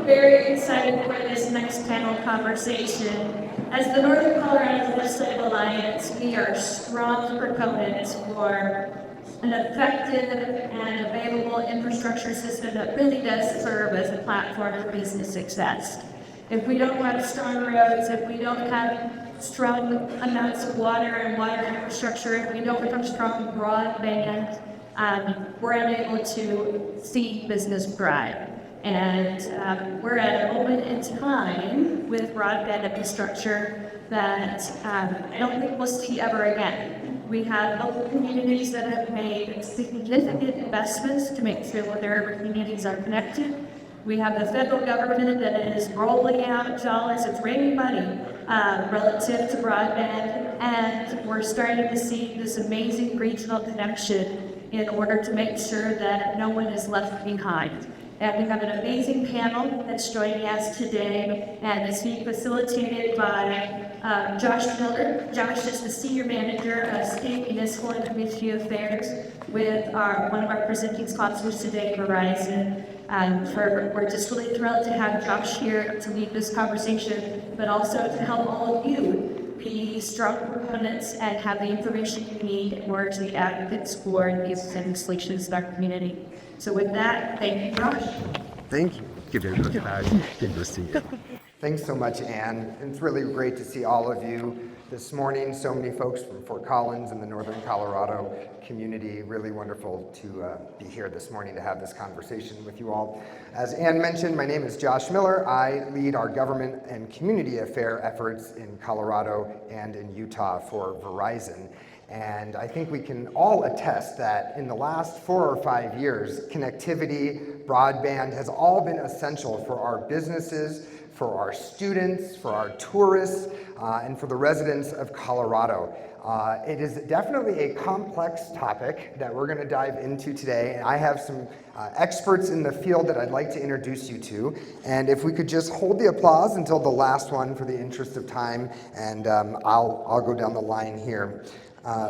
very excited for this next panel conversation. As the Northern Colorado Legislative Alliance, we are strong proponents for an effective and available infrastructure system that really does serve as a platform for business success. If we don't have strong roads, if we don't have strong amounts of water and water infrastructure, if we don't have strong broadband, we're unable to see business thrive. And we're at a moment in time with broadband infrastructure that I don't think we'll see ever again. We have local communities that have made significant investments to make sure that their communities are connected. We have the federal government that is rolling out dollars, it's raining money relative to broadband, and we're starting to see this amazing regional connection in order to make sure that no one is left behind. And we have an amazing panel that's joining us today, and it's being facilitated by Josh Miller. Josh is the Senior Manager of State Municipal and Community Affairs with one of our presenting sponsors today, Verizon. We're just really thrilled to have Josh here to lead this conversation, but also to help all of you be strong proponents and have the information you need in order to be advocates for these legislations in our community. So with that, thank you, Josh. Thank you. Give everybody a hug. Good to see you. Thanks so much, Ann. It's really great to see all of you this morning. So many folks from Fort Collins and the Northern Colorado community. Really wonderful to be here this morning to have this conversation with you all. As Ann mentioned, my name is Josh Miller. I lead our government and community affair efforts in Colorado and in Utah for Verizon. And I think we can all attest that in the last 4 or 5 years, connectivity, broadband has all been essential for our businesses, for our students, for our tourists, and for the residents of Colorado. It is definitely a complex topic that we're going to dive into today, and I have some experts in the field that I'd like to introduce you to. And if we could just hold the applause until the last one for the interest of time, and I'll go down the line here.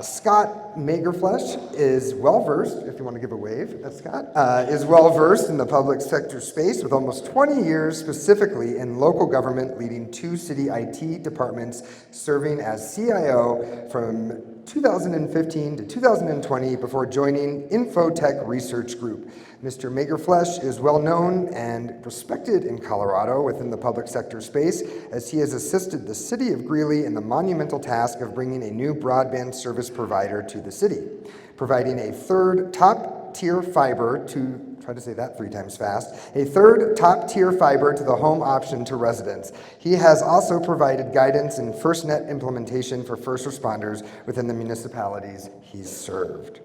Scott Magerflesh is well-versed, if you want to give a wave at Scott, is well-versed in the public sector space with almost 20 years specifically in local government, leading 2 city IT departments, serving as CIO from 2015 to 2020 before joining Infotech Research Group. Mr. Magerflesh is well known and respected in Colorado within the public sector space, as he has assisted the city of Greeley in the monumental task of bringing a new broadband service provider to the city, providing a third top-tier fiber to try to say that 3 times fast, a third top-tier fiber to the home option to residents. He has also provided guidance in FirstNet implementation for first responders within the municipalities he's served.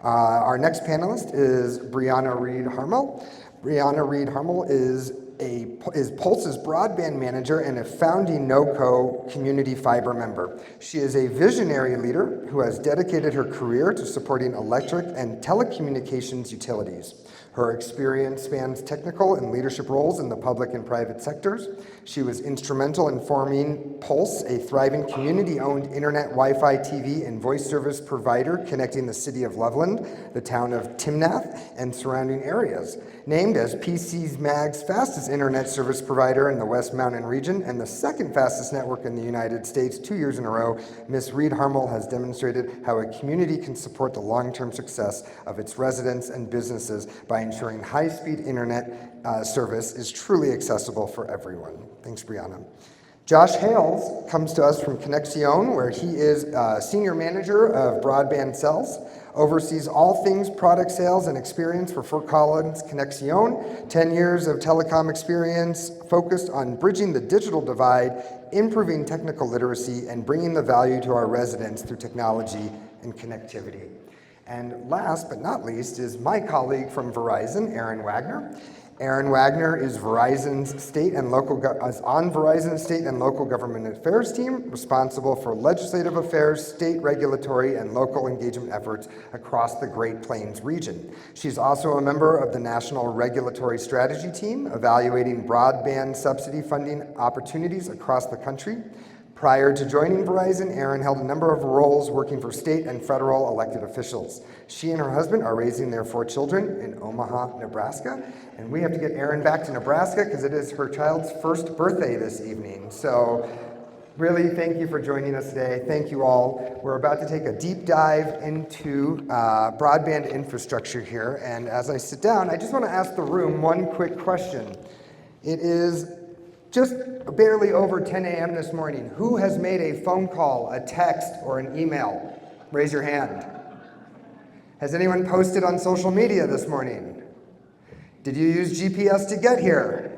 Our next panelist is Brianna Reed-Harmel. Brianna Reed-Harmel is Pulse's broadband manager and a founding NoCo community fiber member. She is a visionary leader who has dedicated her career to supporting electric and telecommunications utilities. Her experience spans technical and leadership roles in the public and private sectors. She was instrumental in forming Pulse, a thriving community-owned internet, Wi-Fi, TV, and voice service provider connecting the city of Loveland, the town of Timnath, and surrounding areas. Named as PC's Mag's fastest internet service provider in the West Mountain region and the second fastest network in the United States 2 years in a row, Ms. Reed-Harmel has demonstrated how a community can support the long-term success of its residents and businesses by ensuring high-speed internet service is truly accessible for everyone. Thanks, Brianna. Josh Hales comes to us from Conexion, where he is Senior Manager of Broadband Sales, oversees all things product sales and experience for Fort Collins Conexion, 10 years of telecom experience focused on bridging the digital divide, improving technical literacy, and bringing the value to our residents through technology and connectivity. And last but not least is my colleague from Verizon, Aaron Wagner. Aaron Wagner is on Verizon's state and local government affairs team, responsible for legislative affairs, state regulatory, and local engagement efforts across the Great Plains region. She's also a member of the National Regulatory Strategy Team, evaluating broadband subsidy funding opportunities across the country. Prior to joining Verizon, Erin held a number of roles working for state and federal elected officials. She and her husband are raising their 4 children in Omaha, Nebraska, and we have to get Erin back to Nebraska because it is her child's first birthday this evening. So really, thank you for joining us today. Thank you all. We're about to take a deep dive into broadband infrastructure here, and as I sit down, I just want to ask the room one quick question. It is just barely over 10 a.m. this morning. Who has made a phone call, a text, or an email? Raise your hand. Has anyone posted on social media this morning? Did you use GPS to get here?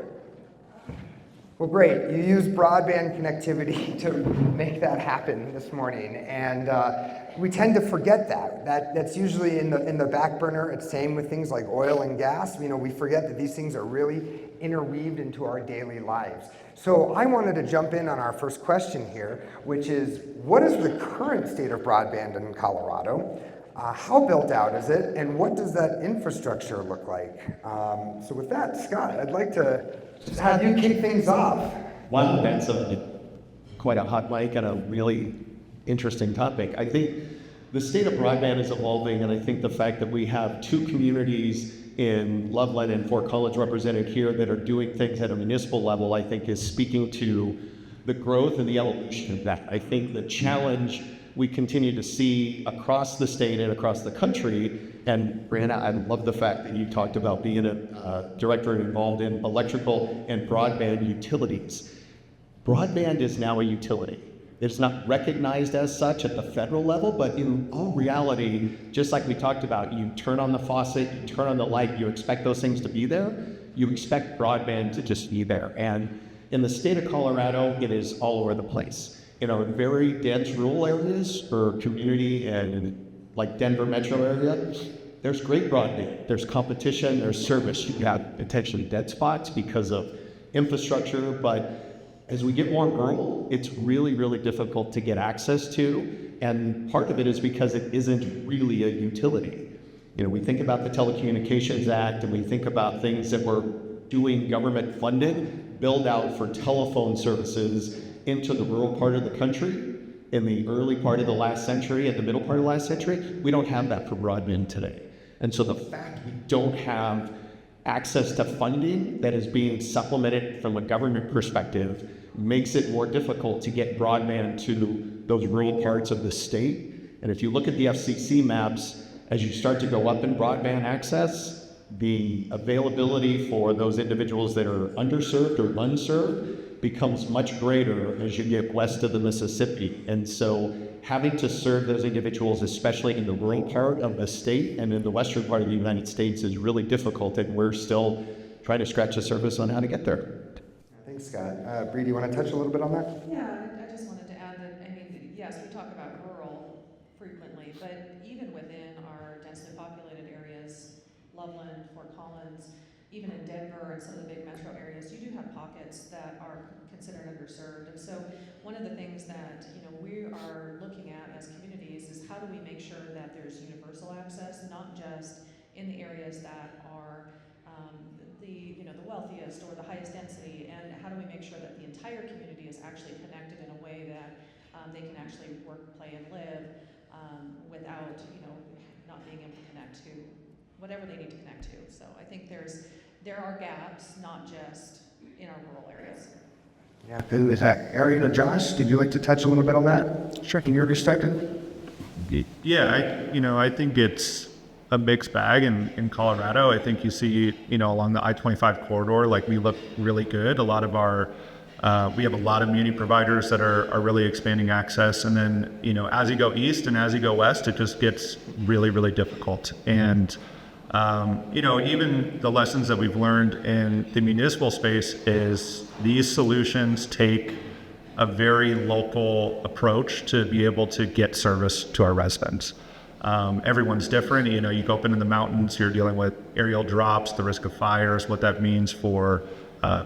Well, great. You use broadband connectivity to make that happen this morning, and we tend to forget that. That's usually in the back burner. It's same with things like oil and gas. You know, we forget that these things are really interweaved into our daily lives. So I wanted to jump in on our first question here, which is, what is the current state of broadband in Colorado? How built out is it, and what does that infrastructure look like? So with that, Scott, I'd like to have you kick things off. Wow, that's quite a hot mic and a really interesting topic. I think the state of broadband is evolving, and I think the fact that we have 2 communities in Loveland and Fort Collins represented here that are doing things at a municipal level, I think is speaking to the growth and the evolution of that. I think the challenge we continue to see across the state and across the country, and Brianna, I love the fact that you talked about being a director involved in electrical and broadband utilities. Broadband is now a utility. It's not recognized as such at the federal level, but in all reality, just like we talked about, you turn on the faucet, you turn on the light, you expect those things to be there, you expect broadband to just be there. And in the state of Colorado, it is all over the place. You know, in very dense rural areas or community and like Denver metro area, there's great broadband. There's competition, there's service. You have potentially dead spots because of infrastructure, but as we get more rural, it's really, really difficult to get access to, and part of it is because it isn't really a utility. You know, we think about the Telecommunications Act, and we think about things that we're doing government-funded build out for telephone services into the rural part of the country in the early part of the last century and the middle part of the last century. We don't have that for broadband today. And so the fact we don't have access to funding that is being supplemented from a government perspective makes it more difficult to get broadband to those rural parts of the state. And if you look at the FCC maps, as you start to go up in broadband access, the availability for those individuals that are underserved or unserved becomes much greater as you get west of the Mississippi. And so having to serve those individuals, especially in the rural part of the state and in the western part of the United States, is really difficult, and we're still trying to scratch the surface on how to get there. Thanks, Scott. Bree, do you want to touch a little bit on that? Yeah, I just wanted to add that, I mean, yes, we talk about rural frequently, but even within our densely populated areas, Loveland, Fort Collins, even in Denver and some of the big metro areas, you do have pockets that are considered underserved. And so one of the things that, you know, we are looking at as communities is how do we make sure that there's universal access, not just in the areas that are the wealthiest or the highest density, and how do we make sure that the entire community is actually connected in a way that they can actually work, play, and live without, not being able to connect to whatever they need to connect to. So I think there are gaps, not just in our rural areas. Yeah, is that Arian or Josh? Did you like to touch a little bit on that? Sure. From your perspective? Yeah, I think it's a mixed bag in Colorado. I think you see, along the I-25 corridor, like we look really good. A lot of we have a lot of muni providers that are really expanding access. And then, as you go east and as you go west, it just gets really, really difficult. And, even the lessons that we've learned in the municipal space is these solutions take a very local approach to be able to get service to our residents. Everyone's different. You go up into the mountains, you're dealing with aerial drops, the risk of fires, what that means for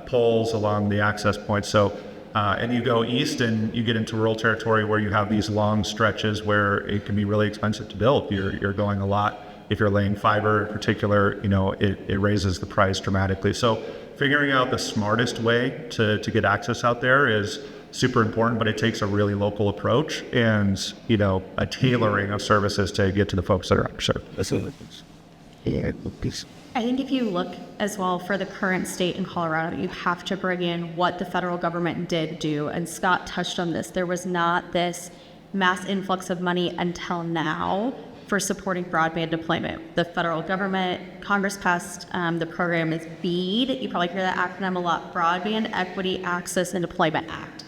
poles along the access points. So, and you go east and you get into rural territory where you have these long stretches where it can be really expensive to build. You're going a lot. If you're laying fiber in particular, it raises the price dramatically. So figuring out the smartest way to get access out there is super important, but it takes a really local approach and, you know, a tailoring of services to get to the folks that are underserved. I think if you look as well for the current state in Colorado, you have to bring in what the federal government did do. And Scott touched on this. There was not this mass influx of money until now for supporting broadband deployment. The federal government, Congress passed the program is BEAD. You probably hear that acronym a lot, Broadband Equity Access and Deployment Act.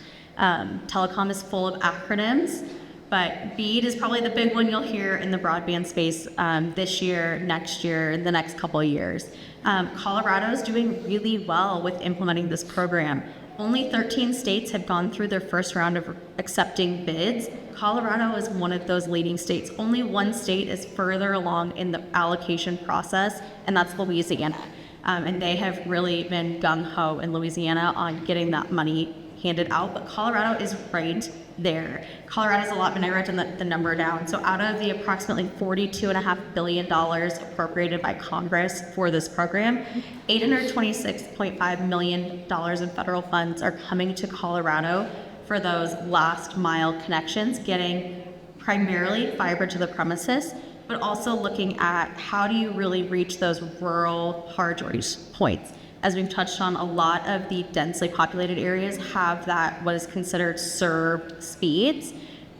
Telecom is full of acronyms, but BEAD is probably the big one you'll hear in the broadband space this year, next year, the next couple of years. Colorado is doing really well with implementing this program. Only 13 states have gone through their first round of accepting bids. Colorado is one of those leading states. Only one state is further along in the allocation process, and that's Louisiana. And they have really been gung-ho in Louisiana on getting that money handed out, but Colorado is right there. Colorado's allotment, I wrote the number down. So out of the approximately $42.5 billion appropriated by Congress for this program, $826.5 million in federal funds are coming to Colorado for those last mile connections, getting primarily fiber to the premises, but also looking at how do you really reach those rural hard to reach points. As we've touched on, a lot of the densely populated areas have that what is considered served speeds.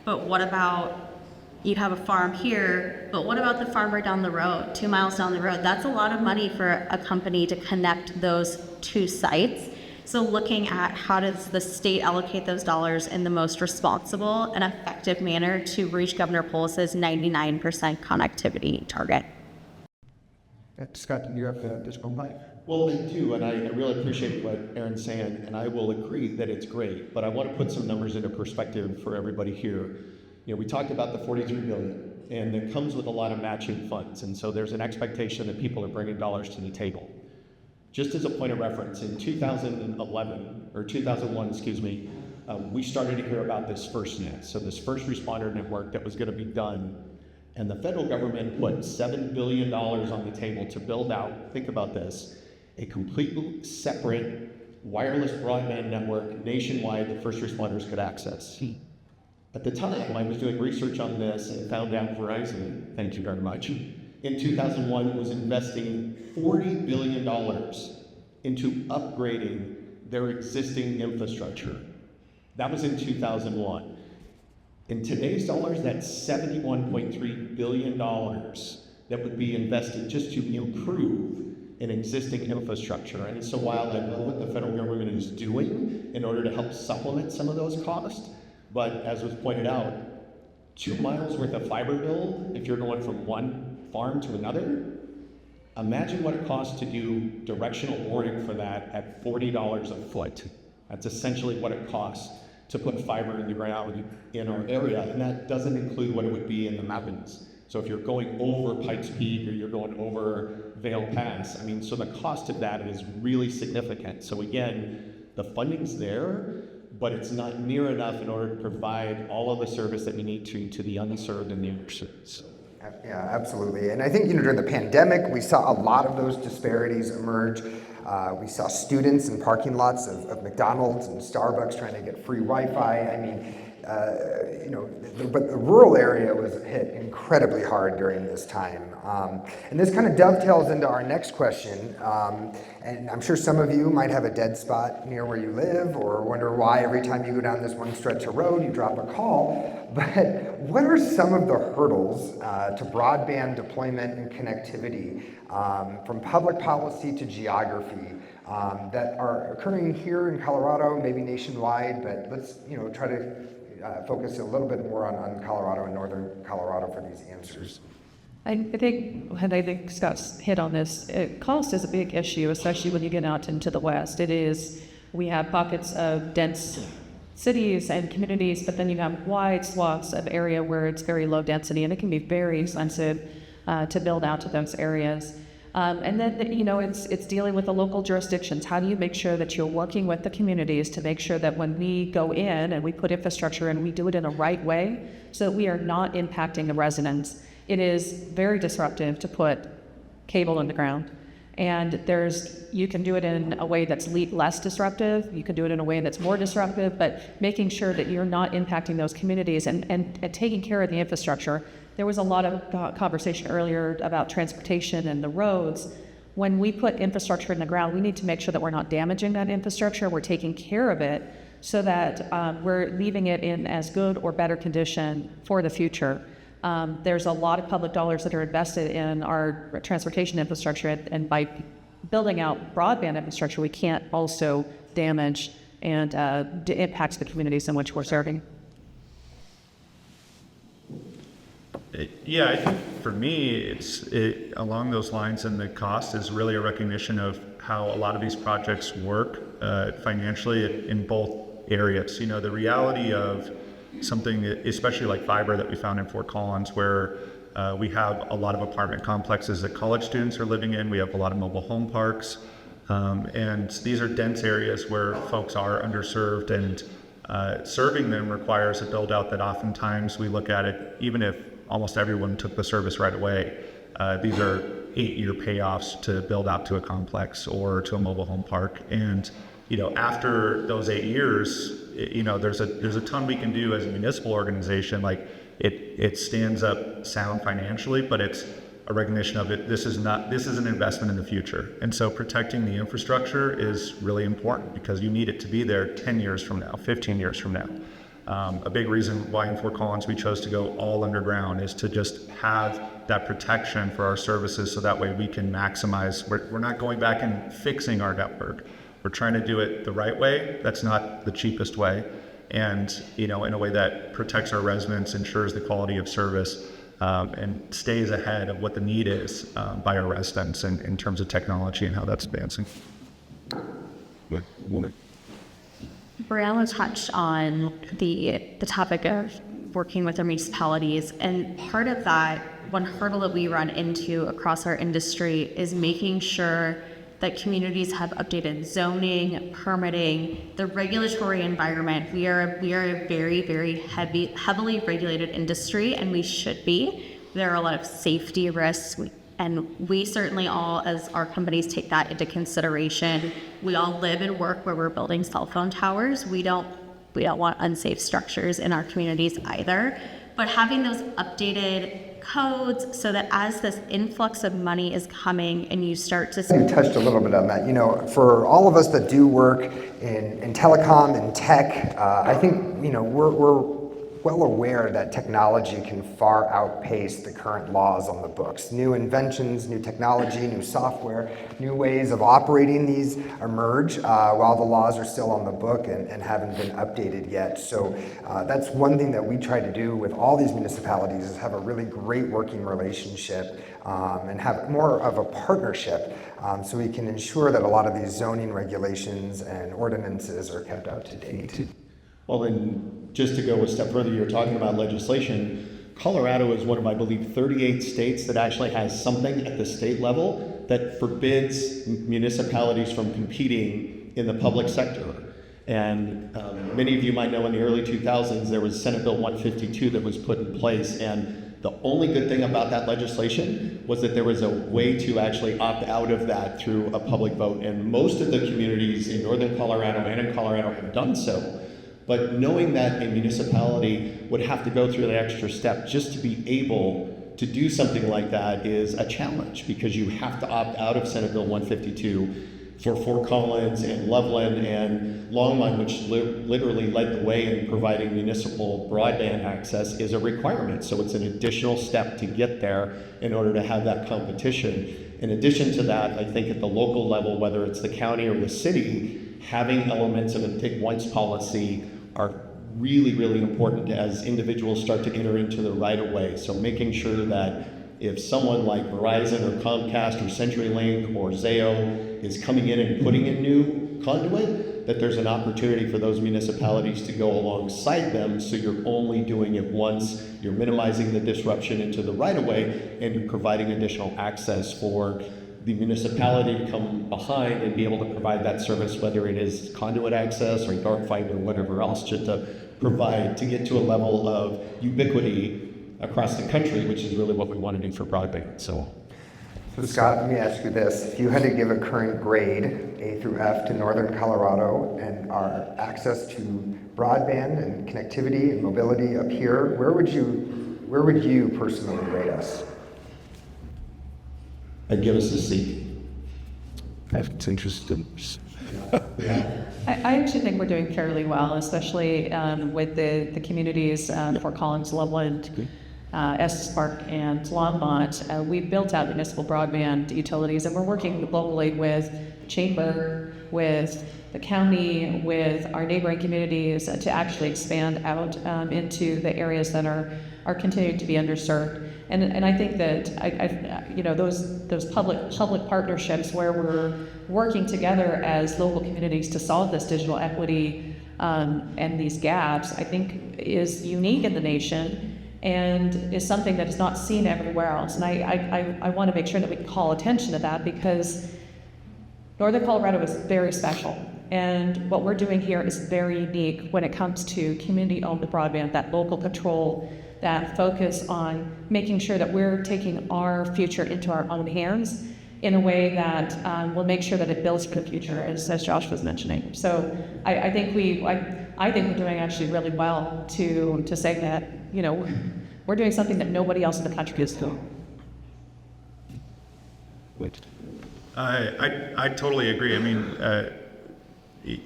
But what about, you have a farm here, but what about the farmer down the road, 2 miles down the road? That's a lot of money for a company to connect those two sites. So looking at how does the state allocate those dollars in the most responsible and effective manner to reach Governor Polis's 99% connectivity target. Scott, do you have additional mic? Well, they do, and I really appreciate what Erin's saying, and I will agree that it's great, but I want to put some numbers into perspective for everybody here. You know, we talked about the $43 billion, and it comes with a lot of matching funds, and so there's an expectation that people are bringing dollars to the table. Just as a point of reference, in 2001, we started to hear about this FirstNet, so this first responder network that was going to be done, and the federal government put $7 billion on the table to build out, think about this, a completely separate wireless broadband network nationwide that first responders could access. At the time, I was doing research on this and found out Verizon, thank you very much, in 2001 was investing $40 billion into upgrading their existing infrastructure. That was in 2001. In today's dollars, that's $71.3 billion that would be invested just to improve an existing infrastructure. And so while I know what the federal government is doing in order to help supplement some of those costs, but as was pointed out, 2 miles worth of fiber build, if you're going from one farm to another, imagine what it costs to do directional boring for that at $40 a foot. That's essentially what it costs to put fiber in the ground in our area, and that doesn't include what it would be in the mountains. So if you're going over Pikes Peak or you're going over Vail Pass, I mean, so the cost of that is really significant. So again, the funding's there, but it's not near enough in order to provide all of the service that we need to the unserved and the underserved. So. Yeah, absolutely. And I think, during the pandemic, we saw a lot of those disparities emerge. We saw students in parking lots of McDonald's and Starbucks trying to get free Wi-Fi. I mean, but the rural area was hit incredibly hard during this time. And this kind of dovetails into our next question. And I'm sure some of you might have a dead spot near where you live or wonder why every time you go down this one stretch of road, you drop a call. But what are some of the hurdles to broadband deployment and connectivity from public policy to geography that are occurring here in Colorado, maybe nationwide, but let's try to focus a little bit more on Colorado and northern Colorado for these answers. I think Scott's hit on this. Cost is a big issue, especially when you get out into the West. We have pockets of dense cities and communities, but then you have wide swaths of area where it's very low density, and it can be very expensive to build out to those areas. And then, it's dealing with the local jurisdictions. How do you make sure that you're working with the communities to make sure that when we go in and we put infrastructure in, we do it in the right way so that we are not impacting the residents? It is very disruptive to put cable in the ground And you can do it in a way that's less disruptive, you can do it in a way that's more disruptive, but making sure that you're not impacting those communities and taking care of the infrastructure. There was a lot of conversation earlier about transportation and the roads. When we put infrastructure in the ground, we need to make sure that we're not damaging that infrastructure, we're taking care of it so that we're leaving it in as good or better condition for the future. There's a lot of public dollars that are invested in our transportation infrastructure, and by building out broadband infrastructure, we can't also damage and impact the communities in which we're serving. Yeah, I think for me, along those lines, and the cost is really a recognition of how a lot of these projects work financially in both areas. You know, the reality of something, especially like fiber that we found in Fort Collins, where we have a lot of apartment complexes that college students are living in. We have a lot of mobile home parks, and these are dense areas where folks are underserved, and serving them requires a build out that oftentimes we look at it, even if almost everyone took the service right away. These are 8-year payoffs to build out to a complex or to a mobile home park. And, you know, after those 8 years, you know, there's a ton we can do as a municipal organization. Like it stands up sound financially, but it's a recognition of it. This is an investment in the future. And so protecting the infrastructure is really important because you need it to be there 10 years from now, 15 years from now. A big reason why in Fort Collins we chose to go all underground is to just have that protection for our services, so that way we can maximize. We're not going back and fixing our network. We're trying to do it the right way. That's not the cheapest way, and you know, in a way that protects our residents, ensures the quality of service, and stays ahead of what the need is by our residents in terms of technology and how that's advancing. Brianna touched on the topic of working with our municipalities, and part of that, one hurdle that we run into across our industry is making sure that communities have updated zoning, permitting, the regulatory environment. We are a very, very heavily regulated industry, and we should be. There are a lot of safety risks, and we certainly all, as our companies, take that into consideration. We all live and work where we're building cell phone towers. We don't want unsafe structures in our communities either. But having those updated codes so that as this influx of money is coming and you start to You touched a little bit on that. You know, for all of us that do work in telecom and tech, I think, you know, we're well aware that technology can far outpace the current laws on the books. New inventions, new technology, new software, new ways of operating these emerge while the laws are still on the book and haven't been updated yet. So that's one thing that we try to do with all these municipalities, is have a really great working relationship and have more of a partnership so we can ensure that a lot of these zoning regulations and ordinances are kept up to date. Well, and just to go a step further, you're talking about legislation. Colorado is one of, I believe, 38 states that actually has something at the state level that forbids municipalities from competing in the public sector. And many of you might know in the early 2000s, there was Senate Bill 152 that was put in place. And the only good thing about that legislation was that there was a way to actually opt out of that through a public vote. And most of the communities in northern Colorado and in Colorado have done so. But knowing that a municipality would have to go through that extra step just to be able to do something like that is a challenge, because you have to opt out of Senate Bill 152 for Fort Collins and Loveland and Longmont, which literally led the way in providing municipal broadband access, is a requirement. So it's an additional step to get there in order to have that competition. In addition to that, I think at the local level, whether it's the county or the city, having elements of a take once policy are really, really important as individuals start to enter into the right of way. So making sure that if someone like Verizon or Comcast or CenturyLink or Zayo is coming in and putting in new conduit, that there's an opportunity for those municipalities to go alongside them, so you're only doing it once, you're minimizing the disruption into the right of way, and you're providing additional access for the municipality to come behind and be able to provide that service, whether it is conduit access or dark fiber or whatever else, just to provide, to get to a level of ubiquity across the country, which is really what we want to do for broadband. So So Scott, let me ask you this. If you had to give a current grade, A through F, to Northern Colorado and our access to broadband and connectivity and mobility up here, where would you personally rate us? I'd give us a C. That's interesting. I actually think we're doing fairly well, especially with the communities, Fort Collins, Loveland, Estes Park, and Longmont. We've built out municipal broadband utilities, and we're working locally with Chamber, with the county, with our neighboring communities to actually expand out into the areas that are continuing to be underserved. And I think that those public partnerships where we're working together as local communities to solve this digital equity and these gaps, I think is unique in the nation and is something that is not seen everywhere else. And I want to make sure that we call attention to that, because Northern Colorado is very special. And what we're doing here is very unique when it comes to community-owned broadband, that local control, that focus on making sure that we're taking our future into our own hands in a way that will make sure that it builds for the future, as Josh was mentioning. So I think we're doing actually really well to say that, we're doing something that nobody else in the country is doing. I totally agree. I mean,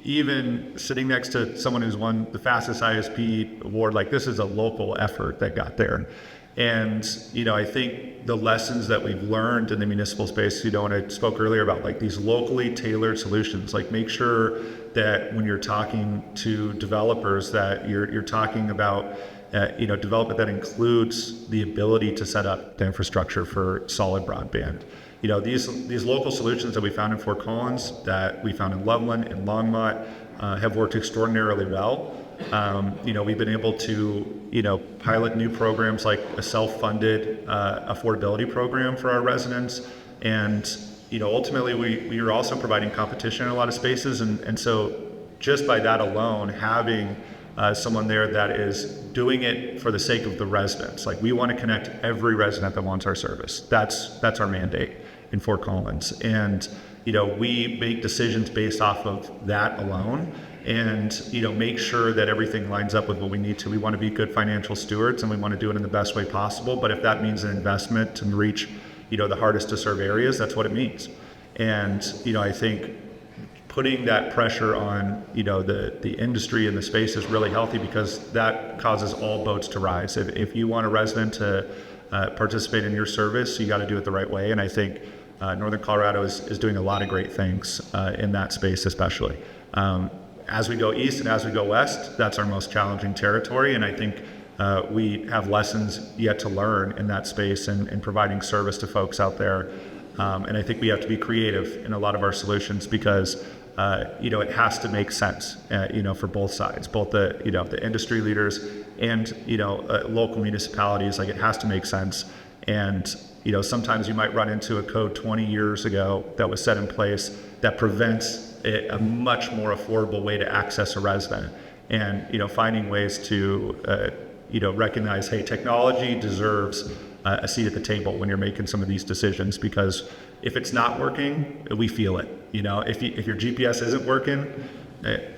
even sitting next to someone who's won the fastest ISP award, like, this is a local effort that got there. And, I think the lessons that we've learned in the municipal space, when I spoke earlier about like these locally tailored solutions, like make sure that when you're talking to developers that you're talking about development that includes the ability to set up the infrastructure for solid broadband. These local solutions that we found in Fort Collins, that we found in Loveland and Longmont, have worked extraordinarily well. We've been able to, pilot new programs like a self-funded affordability program for our residents. And, ultimately we are also providing competition in a lot of spaces. And so just by that alone, having someone there that is doing it for the sake of the residents, like, we want to connect every resident that wants our service. That's our mandate in Fort Collins. And, we make decisions based off of that alone, and, make sure that everything lines up with what we need to. We want to be good financial stewards, and we want to do it in the best way possible. But if that means an investment to reach, the hardest to serve areas, that's what it means. And, I think putting that pressure on, the industry and the space is really healthy, because that causes all boats to rise. If you want a resident to participate in your service, you got to do it the right way. And I think Northern Colorado is doing a lot of great things in that space, especially. As we go east and as we go west, that's our most challenging territory. And I think we have lessons yet to learn in that space and providing service to folks out there. And I think we have to be creative in a lot of our solutions, because it has to make sense, for both sides, both the industry leaders and, local municipalities. Like, it has to make sense. And, sometimes you might run into a code 20 years ago that was set in place that prevents a much more affordable way to access a resident. And, finding ways to, recognize, hey, technology deserves a seat at the table when you're making some of these decisions, because if it's not working, we feel it. If your GPS isn't working,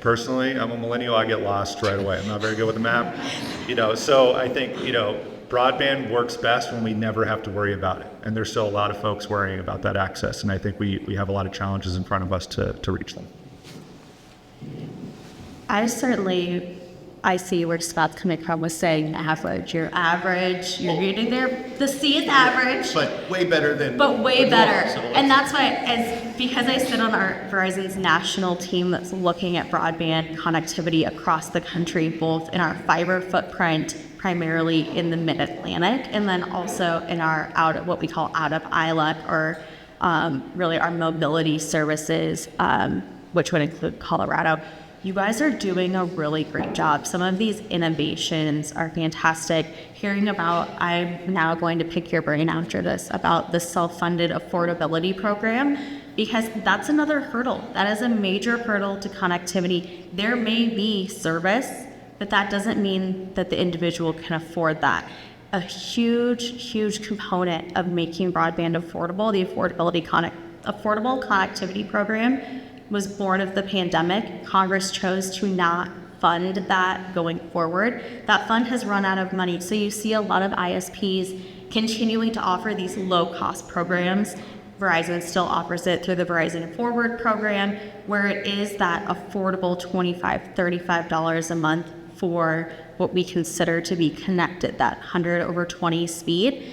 personally, I'm a millennial, I get lost right away. I'm not very good with the map. So I think, broadband works best when we never have to worry about it. And there's still a lot of folks worrying about that access. And I think we have a lot of challenges in front of us to reach them. I see where Scott's coming from with saying average. You're getting there. The C is average. But way better than. But way better. And that's why, because I sit on our Verizon's national team that's looking at broadband connectivity across the country, both in our fiber footprint, primarily in the Mid-Atlantic, and then also in our what we call out of ILEC, or really our mobility services, which would include Colorado. You guys are doing a really great job. Some of these innovations are fantastic. Hearing about, I'm now going to pick your brain after this, about the self-funded affordability program, because that's another hurdle. That is a major hurdle to connectivity. There may be service, but that doesn't mean that the individual can afford that. a huge component of making broadband affordable. The Affordable Connectivity Program was born of the pandemic. Congress chose to not fund that going forward. That fund has run out of money. So you see a lot of ISPs continuing to offer these low-cost programs. Verizon still offers it through the Verizon Forward program, where it is that affordable $25, $35 a month for what we consider to be connected, that 100/20 speed.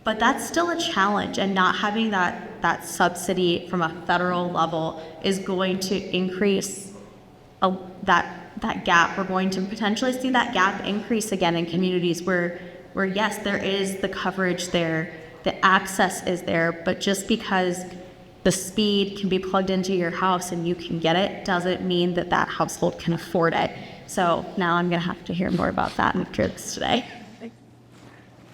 But that's still a challenge, and not having that subsidy from a federal level is going to increase that gap. We're going to potentially see that gap increase again in communities where yes, there is the coverage there, the access is there, but just because the speed can be plugged into your house and you can get it doesn't mean that that household can afford it. So now I'm going to have to hear more about that after this today.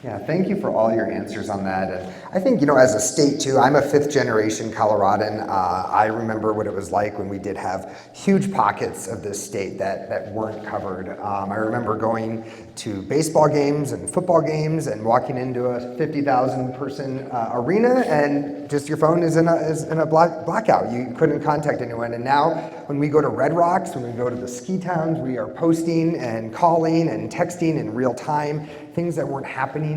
Yeah, thank you for all your answers on that. And I think, as a state too, I'm a 5th generation Coloradan. I remember what it was like when we did have huge pockets of this state that weren't covered. I remember going to baseball games and football games and walking into a 50,000 person arena, and just your phone is in a blackout. You couldn't contact anyone. And now when we go to Red Rocks, when we go to the ski towns, we are posting and calling and texting in real time. Things that weren't happening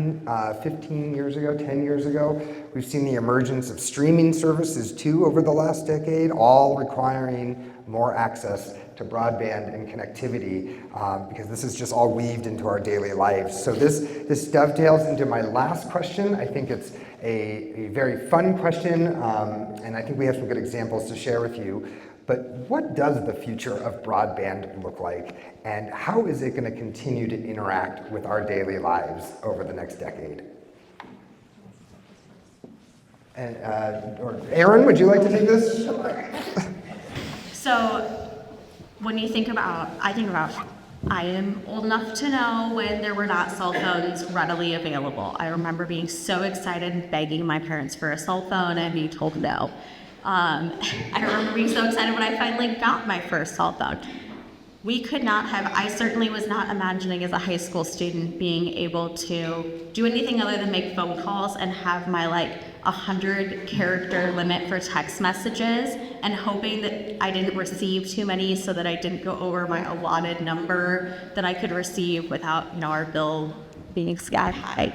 15 years ago, 10 years ago. We've seen the emergence of streaming services too over the last decade, all requiring more access to broadband and connectivity, because this is just all weaved into our daily lives. So this dovetails into my last question. I think it's a very fun question, and I think we have some good examples to share with you. But what does the future of broadband look like, and how is it going to continue to interact with our daily lives over the next decade? And, or Aaron, would you like to take this? So when you think about, I am old enough to know when there were not cell phones readily available. I remember being so excited and begging my parents for a cell phone and being told no. I remember being so excited when I finally got my first cell phone. I certainly was not imagining as a high school student being able to do anything other than make phone calls and have my 100 character limit for text messages, and hoping that I didn't receive too many so that I didn't go over my allotted number that I could receive without our bill being sky high.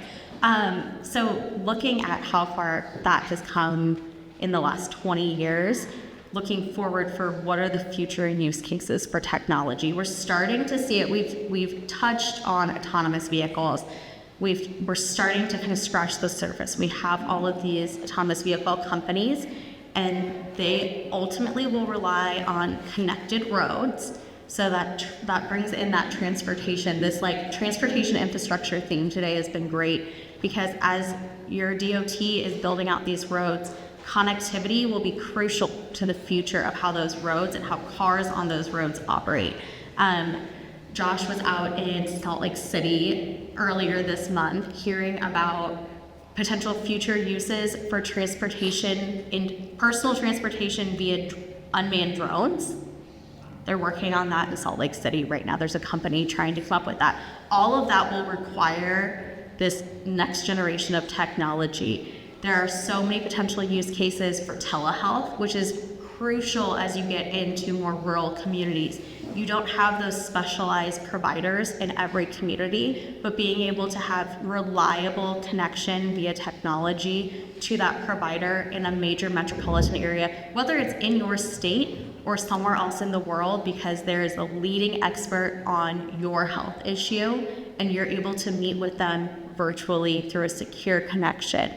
So looking at how far that has come in the last 20 years, looking forward for what are the future use cases for technology. We're starting to see it. We've touched on autonomous vehicles. We're starting to kind of scratch the surface. We have all of these autonomous vehicle companies, and they ultimately will rely on connected roads. So that brings in that transportation. This transportation infrastructure theme today has been great, because as your DOT is building out these roads, connectivity will be crucial to the future of how those roads and how cars on those roads operate. Josh was out in Salt Lake City earlier this month hearing about potential future uses for transportation, in personal transportation via unmanned drones. They're working on that in Salt Lake City right now. There's a company trying to come up with that. All of that will require this next generation of technology. There are so many potential use cases for telehealth, which is crucial as you get into more rural communities. You don't have those specialized providers in every community, but being able to have reliable connection via technology to that provider in a major metropolitan area, whether it's in your state or somewhere else in the world, because there is a leading expert on your health issue and you're able to meet with them virtually through a secure connection.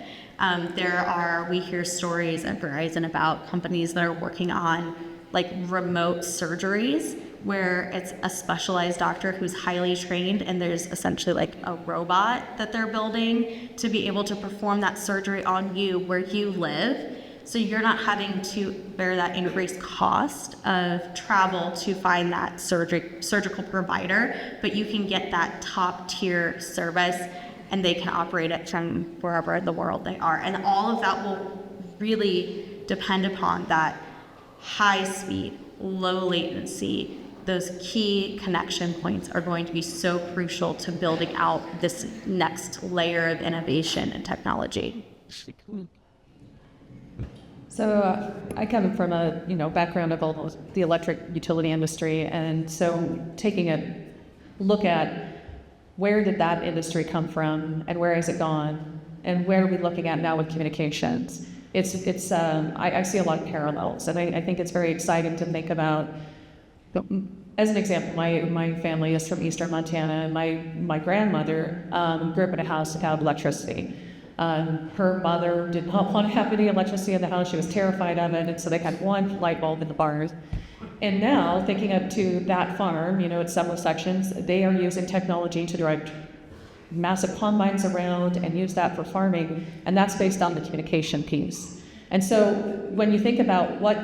We hear stories at Verizon about companies that are working on remote surgeries, where it's a specialized doctor who's highly trained, and there's essentially a robot that they're building to be able to perform that surgery on you where you live. So you're not having to bear that increased cost of travel to find that surgical provider, but you can get that top tier service, and they can operate it from wherever in the world they are. And all of that will really depend upon that high speed, low latency, those key connection points are going to be so crucial to building out this next layer of innovation and technology. So I come from a background of all the electric utility industry, and so taking a look at where did that industry come from and where has it gone, and where are we looking at now with communications? I see a lot of parallels, and I think it's very exciting to think about. As an example, my family is from eastern Montana, and my grandmother grew up in a house without electricity. Her mother did not want to have any electricity in the house. She was terrified of it, and so they had one light bulb in the barn. And now, thinking up to that farm, it's several sections, they are using technology to drive massive combines around and use that for farming, and that's based on the communication piece. And so when you think about what,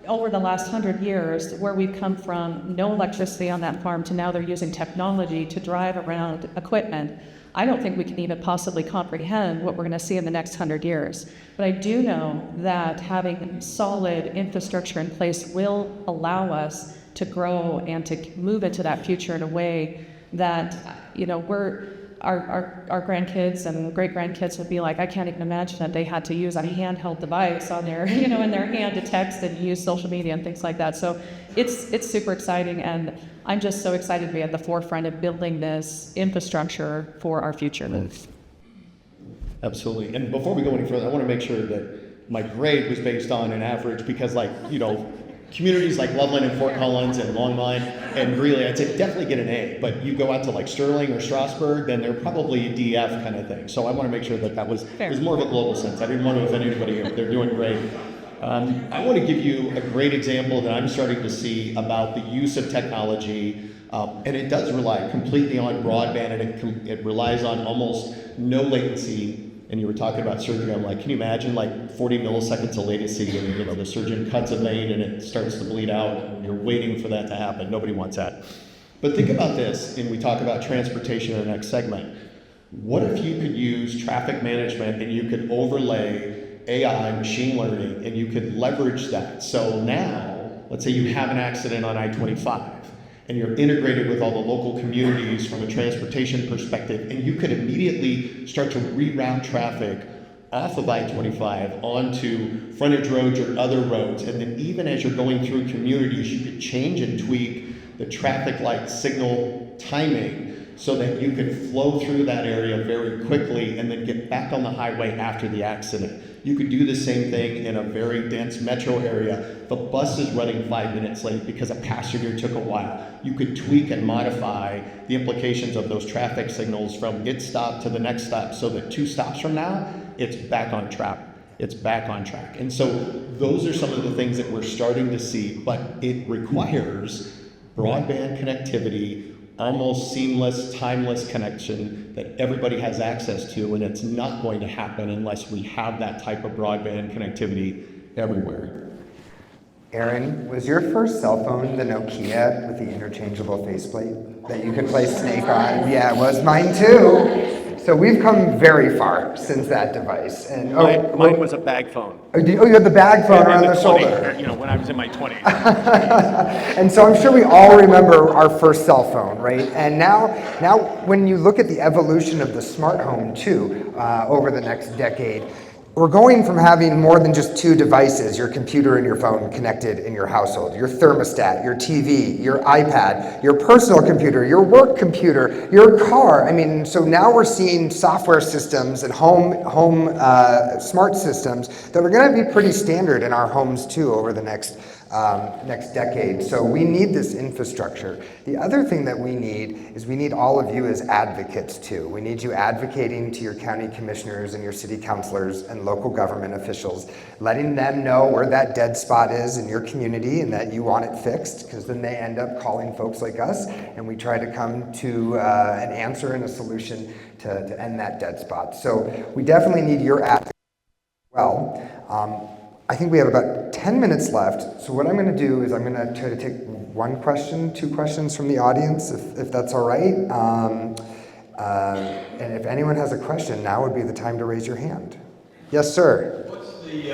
over the last 100 years, where we've come from no electricity on that farm to now they're using technology to drive around equipment, I don't think we can even possibly comprehend what we're going to see in the next 100 years. But I do know that having solid infrastructure in place will allow us to grow and to move into that future in a way that, our grandkids and great-grandkids would be like, I can't even imagine that they had to use a handheld device on their, in their hand to text and use social media and things like that. So it's super exciting, and I'm just so excited to be at the forefront of building this infrastructure for our future. Absolutely. And before we go any further, I want to make sure that my grade was based on an average, because communities like Loveland and Fort Collins and Longmont and Greeley, I'd say definitely get an A, but you go out to Sterling or Strasburg, then they're probably a DF kind of thing. So I want to make sure that was more of a global sense. I didn't want to offend anybody here. They're doing great. I want to give you a great example that I'm starting to see about the use of technology, and it does rely completely on broadband, and it relies on almost no latency. And you were talking about surgery. I'm like, can you imagine 40 milliseconds of latency, and the surgeon cuts a vein and it starts to bleed out, and you're waiting for that to happen. Nobody wants that. But think about this, and we talk about transportation in the next segment. What if you could use traffic management and you could overlay AI, machine learning, and you could leverage that? So now, let's say you have an accident on I-25, and you're integrated with all the local communities from a transportation perspective, and you could immediately start to reroute traffic off of I-25 onto frontage roads or other roads. And then even as you're going through communities, you could change and tweak the traffic light signal timing so that you could flow through that area very quickly and then get back on the highway after the accident. You could do the same thing in a very dense metro area. The bus is running 5 minutes late because a passenger took a while. You could tweak and modify the implications of those traffic signals from its stop to the next stop so that 2 stops from now, it's back on track. It's back on track. And so those are some of the things that we're starting to see, but it requires broadband connectivity, almost seamless, timeless connection that everybody has access to, and it's not going to happen unless we have that type of broadband connectivity everywhere. Aaron, was your first cell phone the Nokia with the interchangeable faceplate that you could play Snake on? Yeah, it was mine too. So we've come very far since that device. And Mine was a bag phone. You had the bag phone around the shoulder. When I was in my 20s. And so I'm sure we all remember our first cell phone, right? And now when you look at the evolution of the smart home too, over the next decade, we're going from having more than just 2 devices, your computer and your phone, connected in your household, your thermostat, your TV, your iPad, your personal computer, your work computer, your car. So now we're seeing software systems and home smart systems that are going to be pretty standard in our homes too over the next decade. So we need this infrastructure. The other thing that we need is we need all of you as advocates too. We need you advocating to your county commissioners and your city councilors and local government officials, letting them know where that dead spot is in your community and that you want it fixed, because then they end up calling folks like us and we try to come to an answer and a solution to end that dead spot. So we definitely need your advocacy as well. I think we have about 10 minutes left. So what I'm going to do is I'm going to try to take 1 question, 2 questions from the audience, if that's all right. And if anyone has a question, now would be the time to raise your hand. Yes, sir. What's the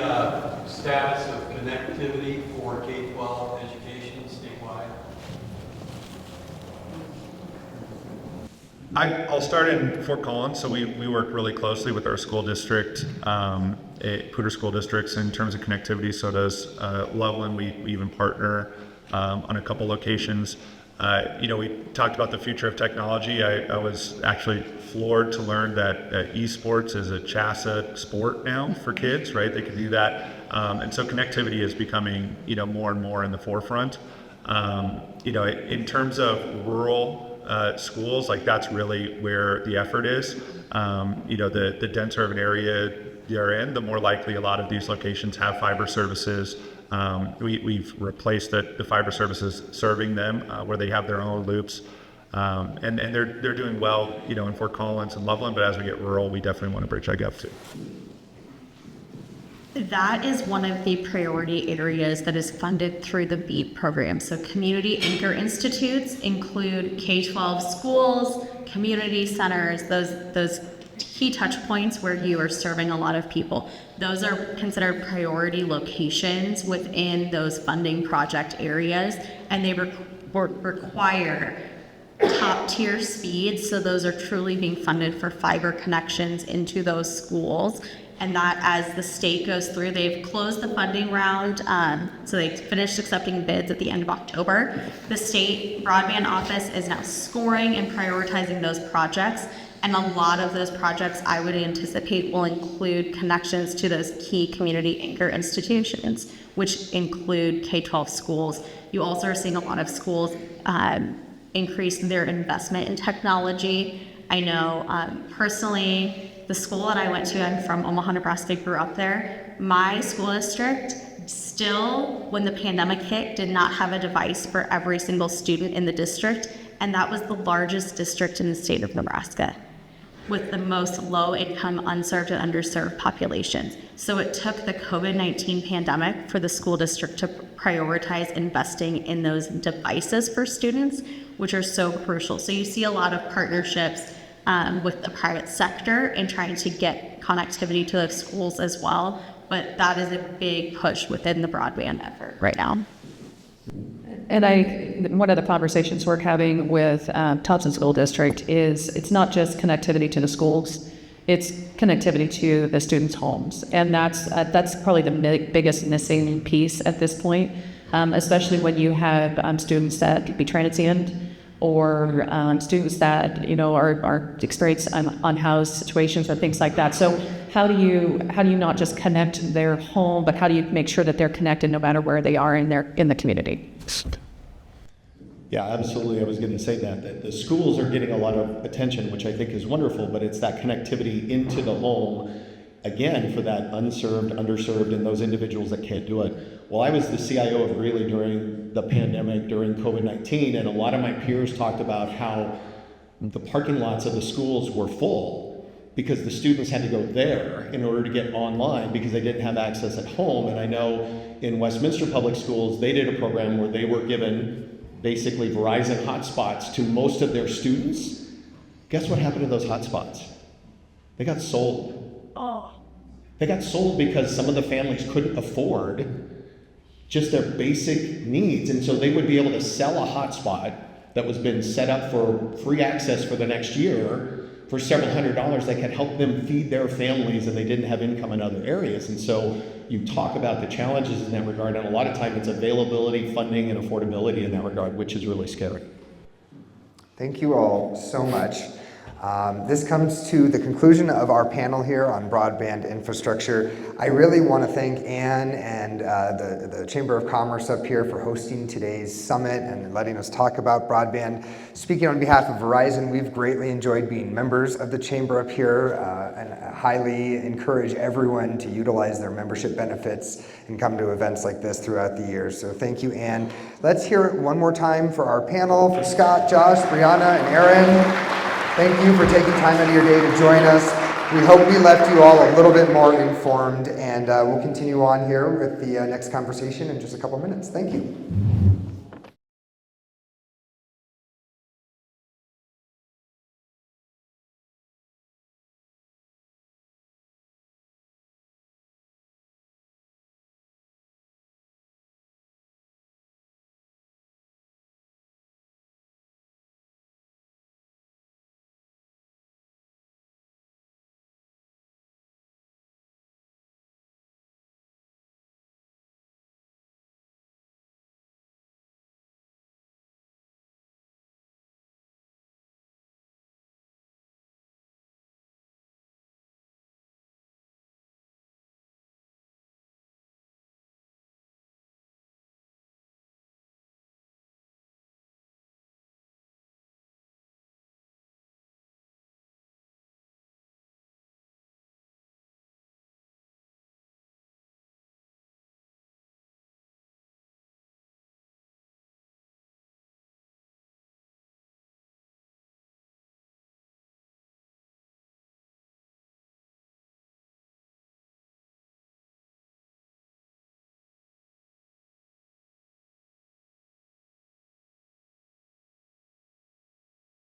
status of connectivity for K-12 education statewide? I'll start in Fort Collins. So we work really closely with our school district, Poudre school districts in terms of connectivity. So does Loveland. We even partner on a couple locations. We talked about the future of technology. I was actually floored to learn that esports is a CHASA sport now for kids, right? They can do that. And so connectivity is becoming, more and more in the forefront. In terms of rural schools, like that's really where the effort is. The denser urban area you're in, the more likely a lot of these locations have fiber services. We've replaced the fiber services serving them where they have their own loops. And they're doing well, in Fort Collins and Loveland, but as we get rural, we definitely want to bridge that gap too. That is one of the priority areas that is funded through the BEAT program. So community anchor institutes include K-12 schools, community centers, those key touch points where you are serving a lot of people. Those are considered priority locations within those funding project areas, and they require top tier speeds. So those are truly being funded for fiber connections into those schools. And that as the state goes through, they've closed the funding round. So they finished accepting bids at the end of October. The state broadband office is now scoring and prioritizing those projects. And a lot of those projects I would anticipate will include connections to those key community anchor institutions, which include K-12 schools. You also are seeing a lot of schools increase their investment in technology. I know personally, the school that I went to, I'm from Omaha, Nebraska, grew up there. My school district still, when the pandemic hit, did not have a device for every single student in the district, and that was the largest district in the state of Nebraska, with the most low-income, unserved, and underserved populations. So it took the COVID-19 pandemic for the school district to prioritize investing in those devices for students, which are so crucial. So you see a lot of partnerships with the private sector and trying to get connectivity to those schools as well. But that is a big push within the broadband effort right now. And one of the conversations we're having with Thompson School District is it's not just connectivity to the schools, it's connectivity to the students' homes. And that's probably the biggest missing piece at this point, especially when you have students that could be transient or students that are experiencing unhoused situations or things like that. So how do you not just connect their home, but how do you make sure that they're connected no matter where they are in the community? Yeah, absolutely. I was going to say that the schools are getting a lot of attention, which I think is wonderful, but it's that connectivity into the home, again, for that unserved, underserved, and those individuals that can't do it. Well, I was the CIO of Greeley during the pandemic, during COVID-19, and a lot of my peers talked about how the parking lots of the schools were full because the students had to go there in order to get online because they didn't have access at home. And I know in Westminster Public Schools, they did a program where they were given basically Verizon hotspots to most of their students. Guess what happened to those hotspots? They got sold. They got sold because some of the families couldn't afford just their basic needs. And so they would be able to sell a hotspot that was been set up for free access for the next year for several $100s that could help them feed their families, and they didn't have income in other areas. And so you talk about the challenges in that regard, and a lot of time it's availability, funding, and affordability in that regard, which is really scary. Thank you all so much. This comes to the conclusion of our panel here on broadband infrastructure. I really want to thank Ann and the Chamber of Commerce up here for hosting today's summit and letting us talk about broadband. Speaking on behalf of Verizon, we've greatly enjoyed being members of the Chamber up here and highly encourage everyone to utilize their membership benefits and come to events like this throughout the year. So thank you, Ann. Let's hear it one more time for our panel, for Scott, Josh, Brianna, and Aaron. Thank you for taking time out of your day to join us. We hope we left you all a little bit more informed, and we'll continue on here with the next conversation in just a couple minutes. Thank you.